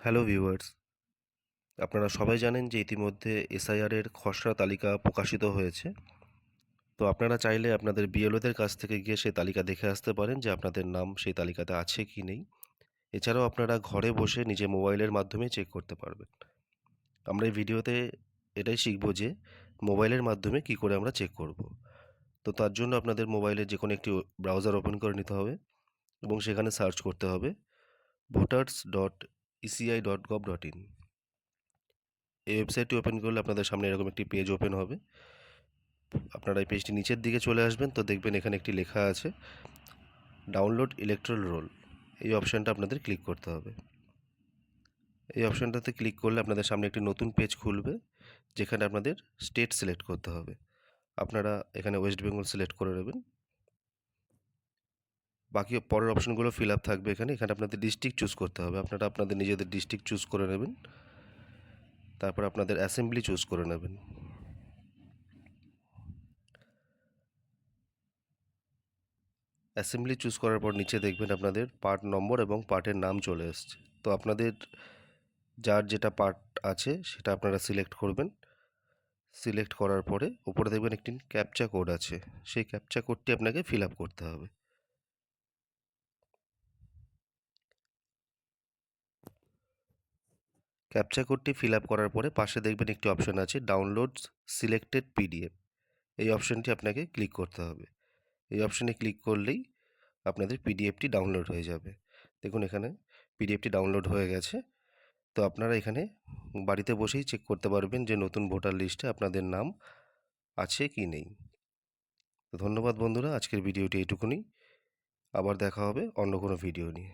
Hello viewers, আপনারা সবাই জানেন যে ইতিমধ্যে এসআইআর এর খসড়া তালিকা প্রকাশিত হয়েছে। তো আপনারা চাইলে আপনাদের বিএলওদের কাছ থেকে গিয়ে সেই তালিকা দেখে আসতে পারেন যে আপনাদের নাম সেই তালিকাতে আছে কি নেই। এছাড়াও আপনারা ঘরে বসে নিজে মোবাইলের মাধ্যমে চেক করতে পারবেন। আমরা এই ভিডিওতে এটাই শিখব যে মোবাইলের মাধ্যমে কি করে আমরা চেক করব। তো তার জন্য আপনাদের মোবাইলের যেকোনো একটি ব্রাউজার ওপেন করে নিতে হবে এবং সেখানে সার্চ করতে হবে voters.eci.gov.in। এই ওয়েবসাইটটি ওপেন করলে আপনাদের সামনে এরকম একটি পেজ ওপেন হবে। আপনারা এই পেজটি নিচের দিকে চলে আসবেন, তো দেখবেন এখানে একটি লেখা আছে ডাউনলোড ইলেকট্রাল রোল। এই অপশানটা আপনাদের ক্লিক করতে হবে। এই অপশানটাতে ক্লিক করলে আপনাদের সামনে একটি নতুন পেজ খুলবে, যেখানে আপনাদের স্টেট সিলেক্ট করতে হবে। আপনারা এখানে ওয়েস্ট বেঙ্গল সিলেক্ট করে নেবেন। বাকি পরের অপশানগুলো ফিল আপ থাকবে এখানে। এখানে আপনাদের ডিস্ট্রিক্ট চুজ করতে হবে। আপনারা আপনাদের নিজেদের ডিস্ট্রিক্ট চুজ করে নেবেন। তারপর আপনাদের অ্যাসেম্বলি চুজ করে নেবেন। অ্যাসেম্বলি চুজ করার পর নিচে দেখবেন আপনাদের পার্ট নম্বর এবং পার্টের নাম চলে এসছে। তো আপনাদের যার যেটা পার্ট আছে সেটা আপনারা সিলেক্ট করবেন। সিলেক্ট করার পরে উপরে দেখবেন একটি ক্যাপচা কোড আছে, সেই ক্যাপচা কোডটি আপনাকে ফিল আপ করতে হবে। ক্যাপচা কোডটি ফিল আপ করার পরে পাশে দেখবেন একটি অপশান আছে ডাউনলোড সিলেক্টেড পিডিএফ। এই অপশানটি আপনাকে ক্লিক করতে হবে। এই অপশানে ক্লিক করলেই আপনাদের পিডিএফটি ডাউনলোড হয়ে যাবে। দেখুন এখানে পিডিএফটি ডাউনলোড হয়ে গেছে। তো আপনারা এখানে বাড়িতে বসেই চেক করতে পারবেন যে নতুন ভোটার লিস্টে আপনাদের নাম আছে কি নেই। তো ধন্যবাদ বন্ধুরা, আজকের ভিডিওটি এইটুকুনি। আবার দেখা হবে অন্য কোনো ভিডিও নিয়ে।